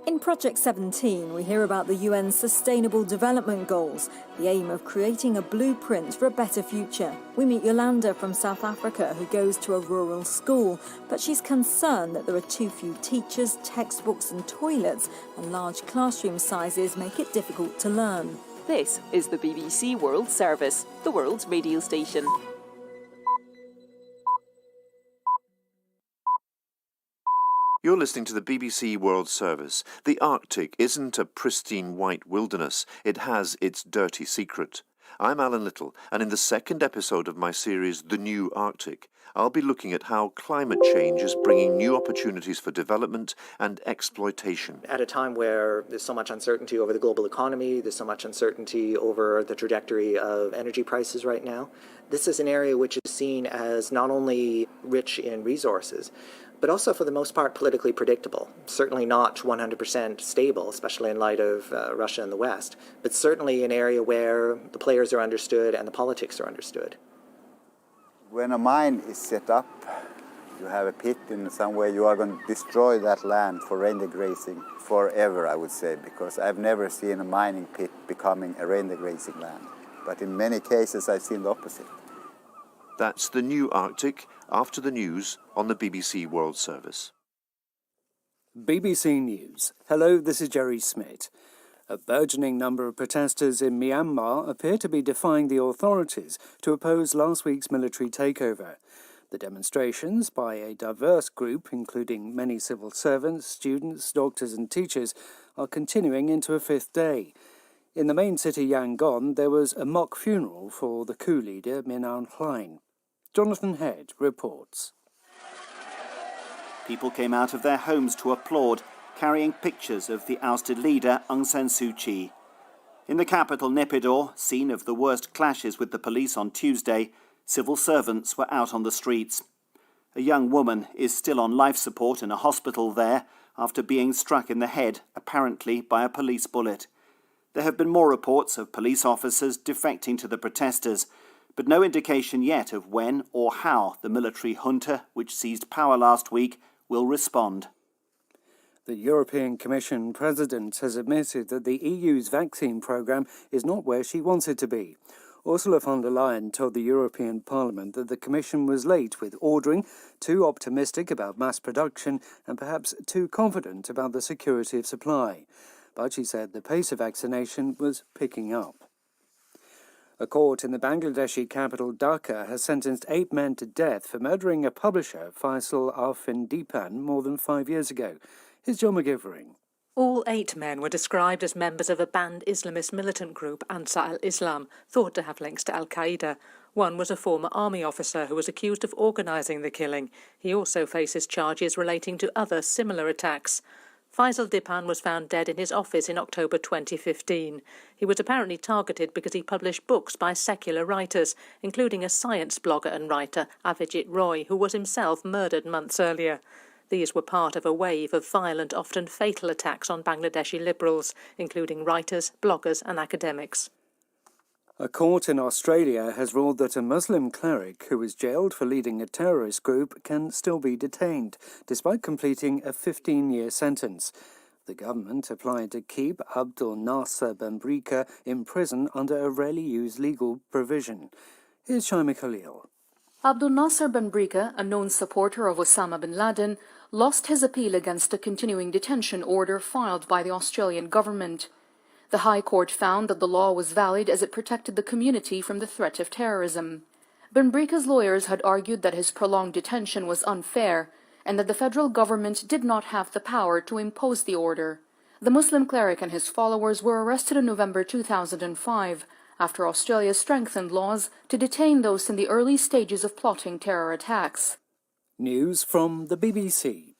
In Project 17, we hear about the UN's Sustainable Development Goals, the aim of creating a blueprint for a better future. We meet Yolanda from South Africa, who goes to a rural school, but she's concerned that there are too few teachers, textbooks and toilets, and large classroom sizes make it difficult to learn. This is the BBC World Service, the world's radio station. You're listening to the BBC World Service. The Arctic isn't a pristine white wilderness. It has its dirty secret. I'm Alan Little, and in the second episode of my series, The New Arctic, I'll be looking at how climate change is bringing new opportunities for development and exploitation. At a time where there's so much uncertainty over the global economy, there's so much uncertainty over the trajectory of energy prices right now, this is an area which is seen as not only rich in resources, but also for the most part politically predictable. Certainly not 100% stable, especially in light of Russia and the West, but certainly an area where the players are understood and the politics are understood. When a mine is set up, you have a pit in somewhere, you are going to destroy that land for reindeer grazing forever, I would say, because I've never seen a mining pit becoming a reindeer grazing land. But in many cases, I've seen the opposite. That's The New Arctic, after the news on the BBC World Service. BBC News. Hello, this is Jerry Smith. A burgeoning number of protesters in Myanmar appear to be defying the authorities to oppose last week's military takeover. The demonstrations, by a diverse group, including many civil servants, students, doctors and teachers, are continuing into a fifth day. In the main city, Yangon, there was a mock funeral for the coup leader, Min Aung Hlaing. Jonathan Head reports. People came out of their homes to applaud, carrying pictures of the ousted leader, Aung San Suu Kyi. In the capital, Naypyidaw, scene of the worst clashes with the police on Tuesday, civil servants were out on the streets. A young woman is still on life support in a hospital there after being struck in the head, apparently by a police bullet. There have been more reports of police officers defecting to the protesters, but no indication yet of when or how the military junta, which seized power last week, will respond. The European Commission President has admitted that the EU's vaccine programme is not where she wants it to be. Ursula von der Leyen told the European Parliament that the Commission was late with ordering, too optimistic about mass production and perhaps too confident about the security of supply. But she said the pace of vaccination was picking up. A court in the Bangladeshi capital Dhaka has sentenced 8 men to death for murdering a publisher, Faisal Alfindipan, more than 5 years ago. Here's John McGivering. All 8 men were described as members of a banned Islamist militant group, Ansar al-Islam, thought to have links to al-Qaeda. One was a former army officer who was accused of organising the killing. He also faces charges relating to other similar attacks. Faisal Dipan was found dead in his office in October 2015. He was apparently targeted because he published books by secular writers, including a science blogger and writer, Avijit Roy, who was himself murdered months earlier. These were part of a wave of violent, often fatal attacks on Bangladeshi liberals, including writers, bloggers and academics. A court in Australia has ruled that a Muslim cleric who was jailed for leading a terrorist group can still be detained, despite completing a 15-year sentence. The government applied to keep Abdul Nasser Benbrika in prison under a rarely used legal provision. Here's Shaima Khalil. Abdul Nasser Benbrika, a known supporter of Osama bin Laden, lost his appeal against the continuing detention order filed by the Australian government. The High Court found that the law was valid as it protected the community from the threat of terrorism. Benbrika's lawyers had argued that his prolonged detention was unfair and that the federal government did not have the power to impose the order. The Muslim cleric and his followers were arrested in November 2005 after Australia strengthened laws to detain those in the early stages of plotting terror attacks. News from the BBC.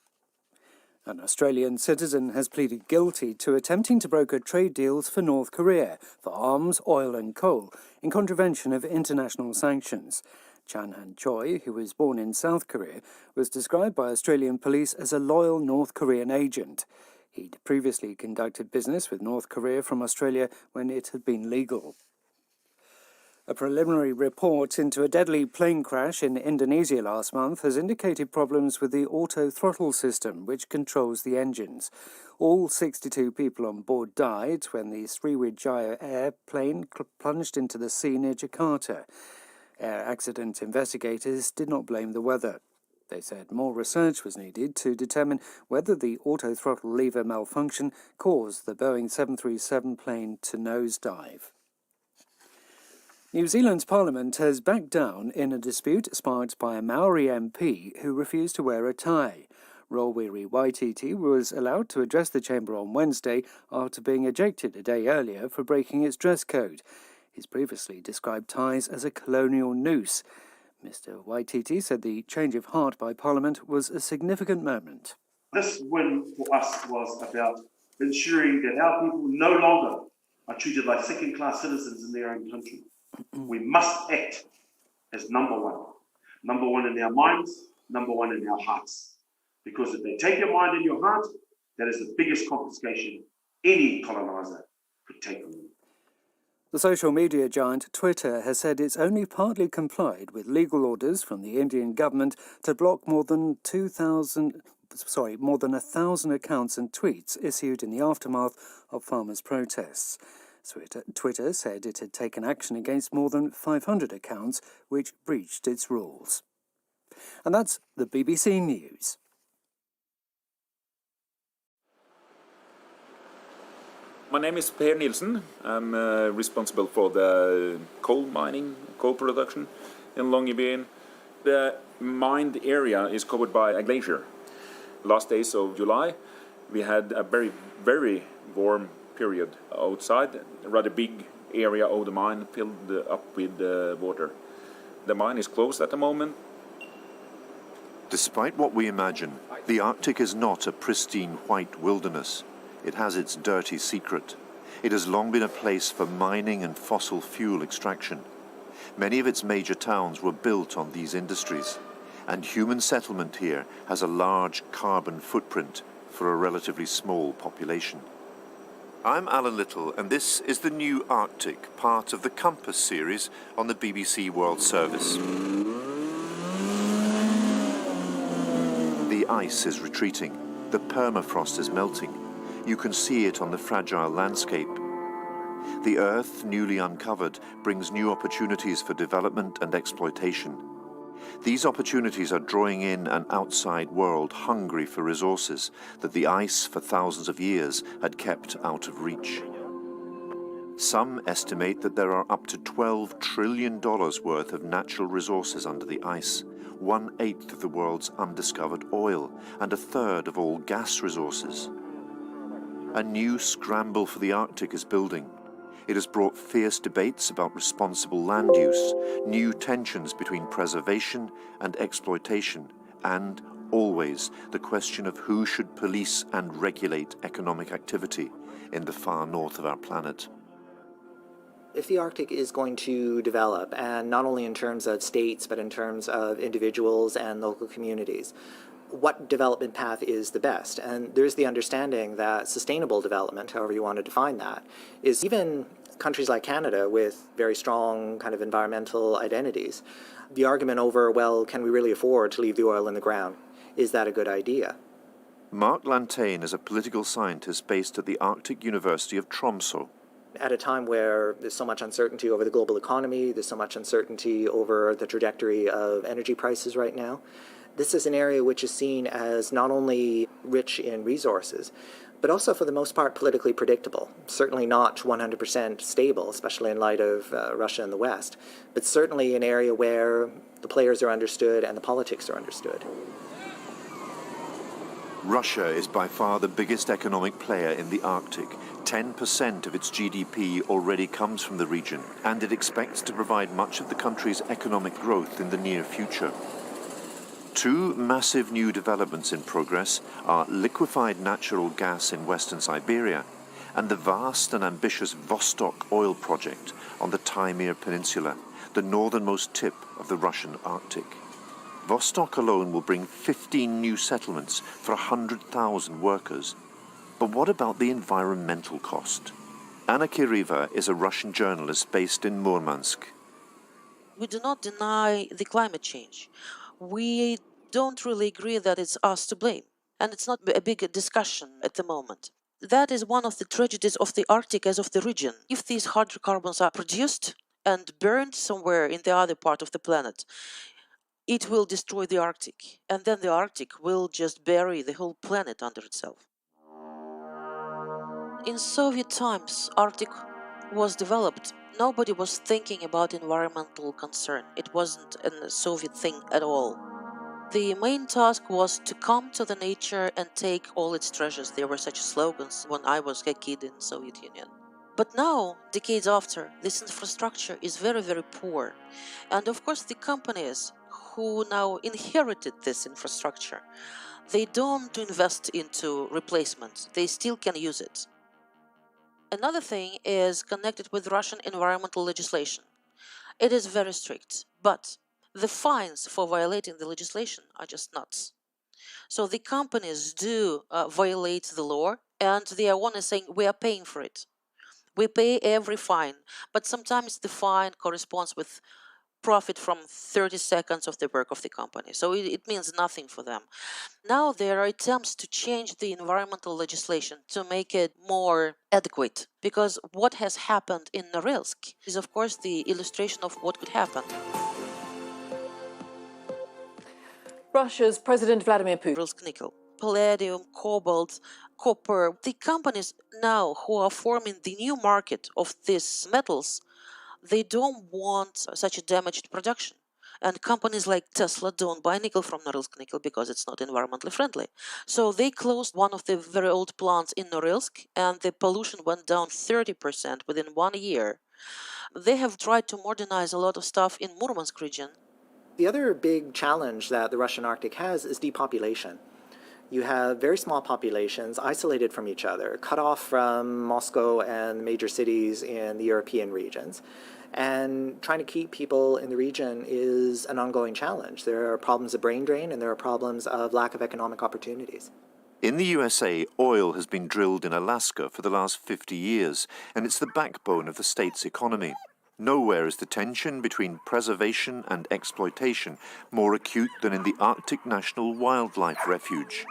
An Australian citizen has pleaded guilty to attempting to broker trade deals for North Korea for arms, oil and coal in contravention of international sanctions. Chan Han Choi, who was born in South Korea, was described by Australian police as a loyal North Korean agent. He'd previously conducted business with North Korea from Australia when it had been legal. A preliminary report into a deadly plane crash in Indonesia last month has indicated problems with the auto-throttle system, which controls the engines. All 62 people on board died when the Sriwijaya airplane plunged into the sea near Jakarta. Air accident investigators did not blame the weather. They said more research was needed to determine whether the auto-throttle lever malfunction caused the Boeing 737 plane to nosedive. New Zealand's Parliament has backed down in a dispute sparked by a Maori MP who refused to wear a tie. Rawiri Waititi was allowed to address the chamber on Wednesday after being ejected a day earlier for breaking its dress code. He's previously described ties as a colonial noose. Mr. Waititi said the change of heart by Parliament was a significant moment. This win for us was about ensuring that our people no longer are treated like second-class citizens in their own country. We must act as number one in our minds, number one in our hearts. Because if they take your mind and your heart, that is the biggest confiscation any coloniser could take from you. The social media giant Twitter has said it's only partly complied with legal orders from the Indian government to block more than 1,000 accounts and tweets issued in the aftermath of farmers' protests. Twitter said it had taken action against more than 500 accounts which breached its rules. And that's the BBC News. My name is Per Nielsen. I'm responsible for the coal mining, coal production in Longyearbyen. The mined area is covered by a glacier. Last days of July, we had a very, very warm period outside. A rather big area of the mine filled up with water. The mine is closed at the moment. Despite what we imagine, the Arctic is not a pristine white wilderness. It has its dirty secret. It has long been a place for mining and fossil fuel extraction. Many of its major towns were built on these industries, and human settlement here has a large carbon footprint for a relatively small population. I'm Alan Little, and this is the new Arctic, part of the Compass series on the BBC World Service. The ice is retreating. The permafrost is melting. You can see it on the fragile landscape. The Earth, newly uncovered, brings new opportunities for development and exploitation. These opportunities are drawing in an outside world hungry for resources that the ice for thousands of years had kept out of reach. Some estimate that there are up to $12 trillion worth of natural resources under the ice, 1/8 of the world's undiscovered oil, and 1/3 of all gas resources. A new scramble for the Arctic is building. It has brought fierce debates about responsible land use, new tensions between preservation and exploitation, and, always, the question of who should police and regulate economic activity in the far north of our planet. If the Arctic is going to develop, and not only in terms of states, but in terms of individuals and local communities, what development path is the best? And there's the understanding that sustainable development, however you want to define that, is even countries like Canada with very strong kind of environmental identities. The argument over, well, can we really afford to leave the oil in the ground? Is that a good idea? Mark Lantain is a political scientist based at the Arctic University of Tromsø. At a time where there's so much uncertainty over the global economy, there's so much uncertainty over the trajectory of energy prices right now, this is an area which is seen as not only rich in resources, but also for the most part politically predictable. Certainly not 100% stable, especially in light of Russia and the West, but certainly an area where the players are understood and the politics are understood. Russia is by far the biggest economic player in the Arctic. 10% of its GDP already comes from the region, and it expects to provide much of the country's economic growth in the near future. Two massive new developments in progress are liquefied natural gas in western Siberia and the vast and ambitious Vostok oil project on the Taimyr Peninsula, the northernmost tip of the Russian Arctic. Vostok alone will bring 15 new settlements for 100,000 workers. But what about the environmental cost? Anna Kiriva is a Russian journalist based in Murmansk. We do not deny the climate change. We don't really agree that it's us to blame. And it's not a big discussion at the moment. That is one of the tragedies of the Arctic as of the region. If these hydrocarbons are produced and burned somewhere in the other part of the planet, it will destroy the Arctic. And then the Arctic will just bury the whole planet under itself. In Soviet times, Arctic was developed. Nobody was thinking about environmental concern. It wasn't a Soviet thing at all. The main task was to come to the nature and take all its treasures. There were such slogans when I was a kid in Soviet Union. But now, decades after, this infrastructure is very, very poor. And of course, the companies who now inherited this infrastructure, they don't invest into replacement. They still can use it. Another thing is connected with Russian environmental legislation. It is very strict, but the fines for violating the legislation are just nuts. So the companies do violate the law, and the owner is saying, we are paying for it. We pay every fine, but sometimes the fine corresponds with profit from 30 seconds of the work of the company. So it means nothing for them. Now there are attempts to change the environmental legislation to make it more adequate, because what has happened in Norilsk is, of course, the illustration of what could happen. Russia's President Vladimir Putin. Norilsk nickel, palladium, cobalt, copper. The companies now who are forming the new market of these metals, they don't want such a damaged production. And companies like Tesla don't buy nickel from Norilsk nickel because it's not environmentally friendly. So they closed one of the very old plants in Norilsk, and the pollution went down 30% within 1 year. They have tried to modernize a lot of stuff in Murmansk region. The other big challenge that the Russian Arctic has is depopulation. You have very small populations isolated from each other, cut off from Moscow and major cities in the European regions. And trying to keep people in the region is an ongoing challenge. There are problems of brain drain, and there are problems of lack of economic opportunities. In the USA, oil has been drilled in Alaska for the last 50 years, and it's the backbone of the state's economy. Nowhere is the tension between preservation and exploitation more acute than in the Arctic National Wildlife Refuge.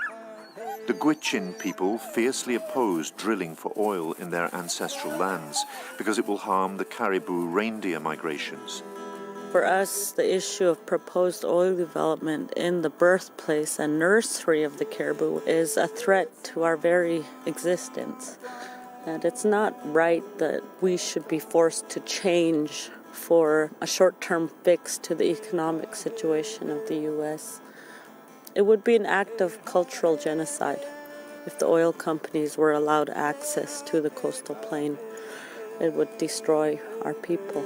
The Gwich'in people fiercely oppose drilling for oil in their ancestral lands because it will harm the caribou reindeer migrations. For us, the issue of proposed oil development in the birthplace and nursery of the caribou is a threat to our very existence. And it's not right that we should be forced to change for a short-term fix to the economic situation of the U.S. It would be an act of cultural genocide if the oil companies were allowed access to the coastal plain. It would destroy our people.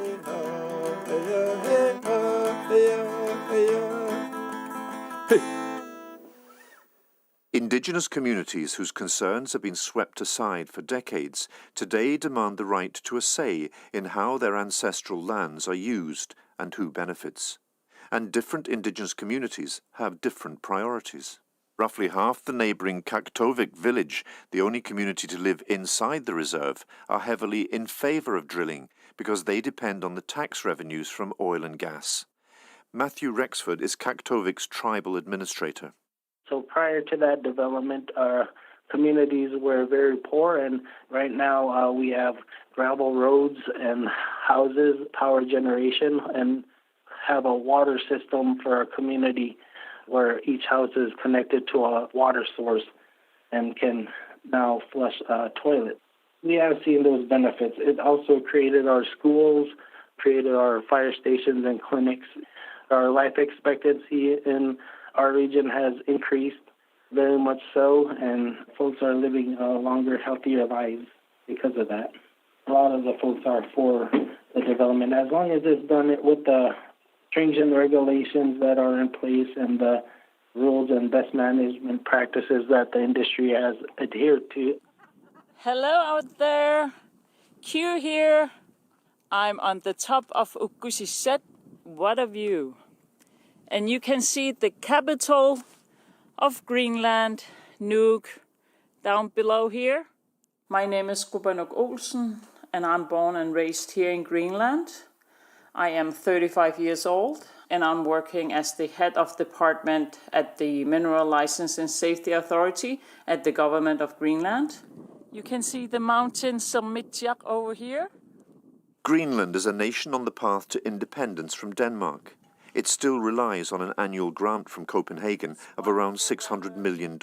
Indigenous communities whose concerns have been swept aside for decades today demand the right to a say in how their ancestral lands are used and who benefits. And different indigenous communities have different priorities. Roughly half the neighbouring Kaktovik village, the only community to live inside the reserve, are heavily in favour of drilling because they depend on the tax revenues from oil and gas. Matthew Rexford is Kaktovik's tribal administrator. So prior to that development, our communities were very poor, and right now we have gravel roads and houses, power generation, and have a water system for our community where each house is connected to a water source and can now flush a toilet. We have seen those benefits. It also created our schools, created our fire stations and clinics. Our life expectancy in our region has increased very much so, and folks are living longer, healthier lives because of that. A lot of the folks are for the development, as long as it's done with the stringent regulations that are in place and the rules and best management practices that the industry has adhered to. Hello out there, Q here. I'm on the top of Ukusisset. What a view. And you can see the capital of Greenland, Nuuk, down below here. My name is Kubanuk Olsen, and I'm born and raised here in Greenland. I am 35 years old and I'm working as the head of department at the Mineral License and Safety Authority at the government of Greenland. You can see the mountain Selmitjak over here. Greenland is a nation on the path to independence from Denmark. It still relies on an annual grant from Copenhagen of around $600 million.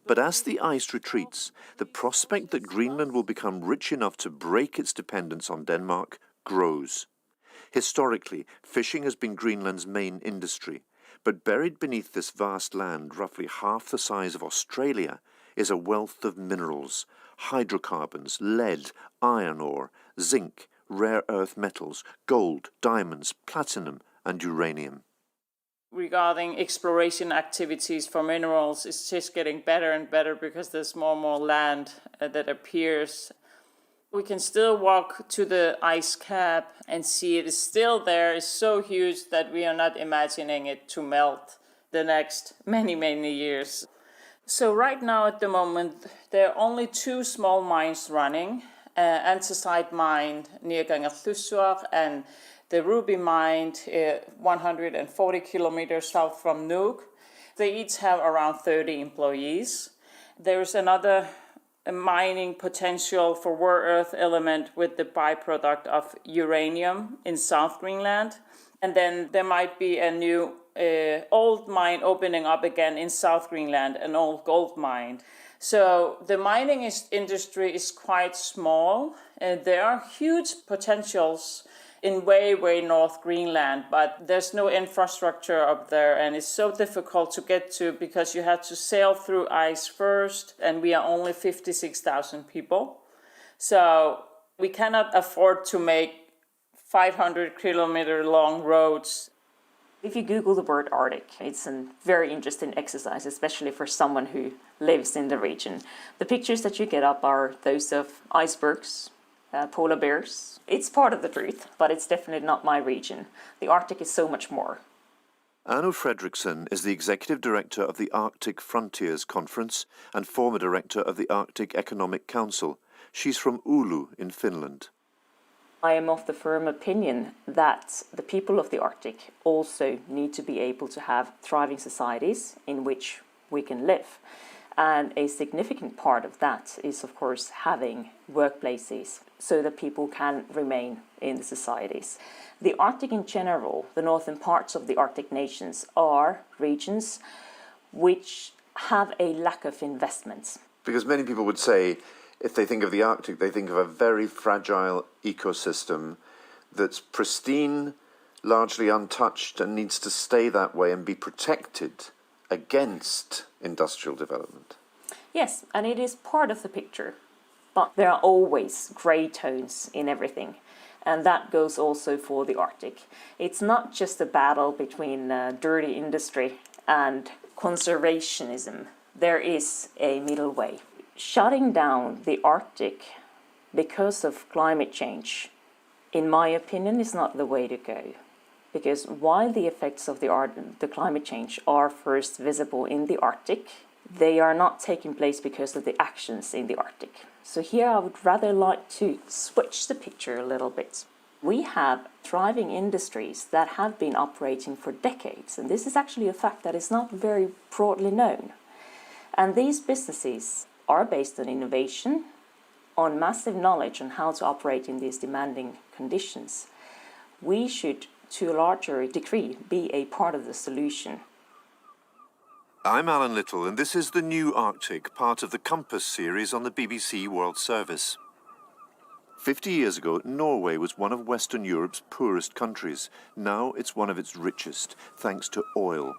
But as the ice retreats, the prospect that Greenland will become rich enough to break its dependence on Denmark grows. Historically, fishing has been Greenland's main industry, but buried beneath this vast land, roughly half the size of Australia, is a wealth of minerals, hydrocarbons, lead, iron ore, zinc, rare earth metals, gold, diamonds, platinum, and uranium. Regarding exploration activities for minerals, it's just getting better and better because there's more and more land that appears. We can still walk to the ice cap and see it is still there. It's so huge that we are not imagining it to melt the next many, many years. So right now at the moment, there are only 2 small mines running. Anthracite mine near Gangathusuaq and the ruby mine 140 kilometers south from Nuuk. They each have around 30 employees. There's another mining potential for rare earth element with the byproduct of uranium in South Greenland. And then there might be a new old mine opening up again in South Greenland, an old gold mine. So the mining industry is quite small. There are huge potentials in way North Greenland, but there's no infrastructure up there, and it's so difficult to get to because you have to sail through ice first, and we are only 56,000 people. So we cannot afford to make 500-kilometer long roads. If you Google the word Arctic, it's a very interesting exercise, especially for someone who lives in the region. The pictures that you get up are those of icebergs, polar bears. It's part of the truth, but it's definitely not my region. The Arctic is so much more. Anu Fredriksson is the Executive Director of the Arctic Frontiers Conference and former Director of the Arctic Economic Council. She's from Oulu in Finland. I am of the firm opinion that the people of the Arctic also need to be able to have thriving societies in which we can live. And a significant part of that is, of course, having workplaces so that people can remain in the societies. The Arctic in general, the northern parts of the Arctic nations, are regions which have a lack of investments. Because many people would say, if they think of the Arctic, they think of a very fragile ecosystem that's pristine, largely untouched, and needs to stay that way and be protected against industrial development. Yes, and it is part of the picture, but there are always grey tones in everything, and that goes also for the Arctic. It's not just a battle between dirty industry and conservationism. There is a middle way. Shutting down the Arctic because of climate change, in my opinion, is not the way to go. Because while the effects of the climate change are first visible in the Arctic, they are not taking place because of the actions in the Arctic. So here I would rather like to switch the picture a little bit. We have thriving industries that have been operating for decades, and this is actually a fact that is not very broadly known. And these businesses are based on innovation, on massive knowledge on how to operate in these demanding conditions. We should, to a larger degree, be a part of the solution. I'm Alan Little, and this is The New Arctic, part of the Compass series on the BBC World Service. 50 years ago, Norway was one of Western Europe's poorest countries. Now it's one of its richest, thanks to oil.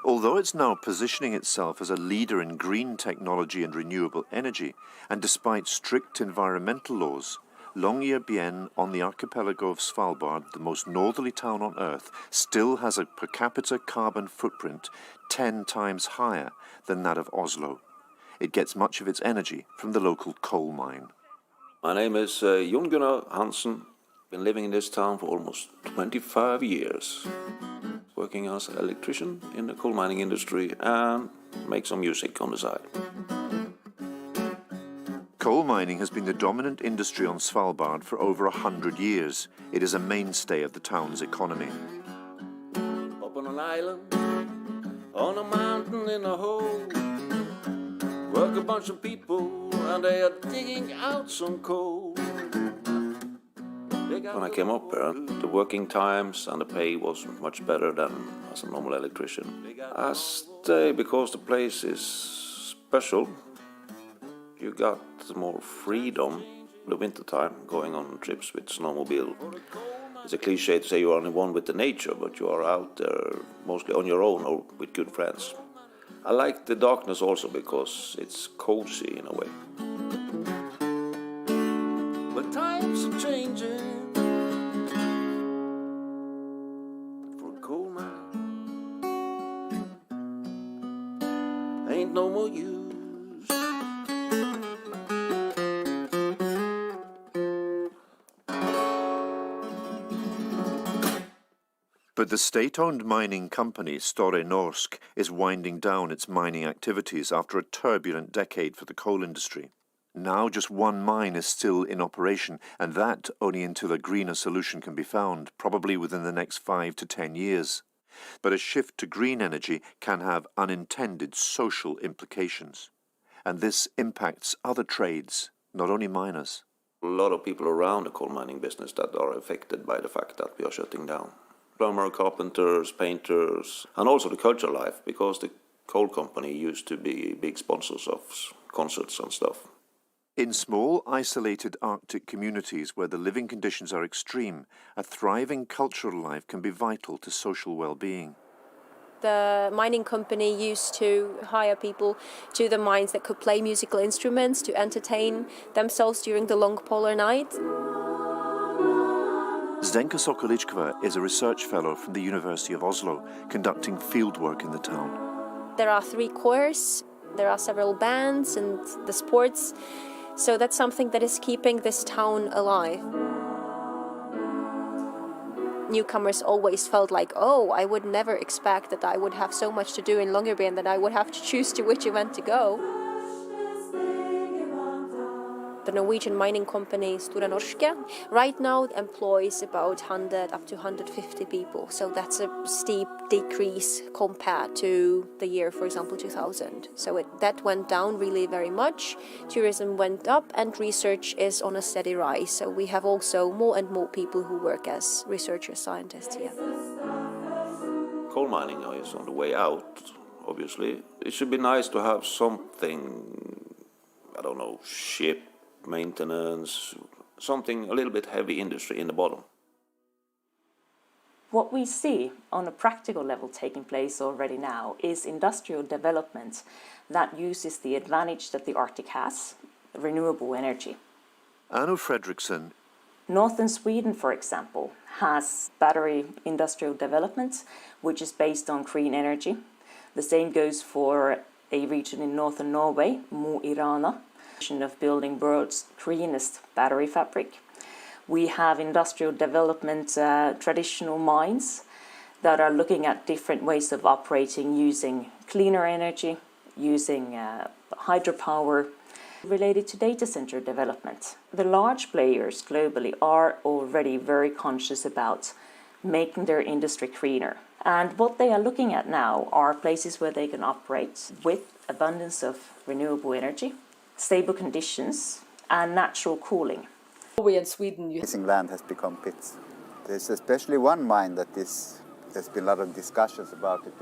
Although it's now positioning itself as a leader in green technology and renewable energy, and despite strict environmental laws, Longyearbyen on the archipelago of Svalbard, the most northerly town on Earth, still has a per capita carbon footprint 10 times higher than that of Oslo. It gets much of its energy from the local coal mine. My name is Jon Gunnar Hansen. Been living in this town for almost 25 years. Working as an electrician in the coal mining industry and make some music on the side. Coal mining has been the dominant industry on Svalbard for over 100 years. It is a mainstay of the town's economy. Up on an island, on a mountain in a hole, work a bunch of people and they are digging out some coal. When I came up here, the working times and the pay was much better than as a normal electrician. I stay because the place is special. You got more freedom in the wintertime going on trips with snowmobile. It's a cliche to say you are only one with the nature, but you are out there mostly on your own or with good friends. I like the darkness also because it's cozy in a way. But times are changing. For a coal mine ain't no more use. But the state-owned mining company Store Norsk is winding down its mining activities after a turbulent decade for the coal industry. Now just one mine is still in operation, and that only until a greener solution can be found, probably within the next 5 to 10 years. But a shift to green energy can have unintended social implications. And this impacts other trades, not only miners. A lot of people around the coal mining business that are affected by the fact that we are shutting down. Plumber, carpenters, painters, and also the cultural life, because the coal company used to be big sponsors of concerts and stuff. In small, isolated Arctic communities where the living conditions are extreme, a thriving cultural life can be vital to social well-being. The mining company used to hire people to the mines that could play musical instruments to entertain themselves during the long polar night. Zdenka Sokolicova is a research fellow from the University of Oslo, conducting fieldwork in the town. There are 3 choirs, there are several bands and the sports, so that's something that is keeping this town alive. Newcomers always felt like, oh, I would never expect that I would have so much to do in Longyearbyen that I would have to choose to which event to go. The Norwegian mining company Store Norske right now employs about 100 up to 150 people. So that's a steep decrease compared to the year, for example, 2000. So that went down really very much. Tourism went up and research is on a steady rise. So we have also more and more people who work as researchers, scientists here. Coal mining is on the way out, obviously. It should be nice to have something, I don't know, ship, maintenance, something a little bit heavy industry in the bottom. What we see on a practical level taking place already now is industrial development that uses the advantage that the Arctic has, renewable energy. Anu Fredriksson. Northern Sweden, for example, has battery industrial development, which is based on green energy. The same goes for a region in northern Norway, Mo i Rana, of building world's greenest battery fabric. We have industrial development, traditional mines that are looking at different ways of operating using cleaner energy, using hydropower, related to data center development. The large players globally are already very conscious about making their industry greener. And what they are looking at now are places where they can operate with abundance of renewable energy, stable conditions, and natural cooling. Norway and Sweden, Missing land has become pits. There's especially one mine that there's been a lot of discussions about it.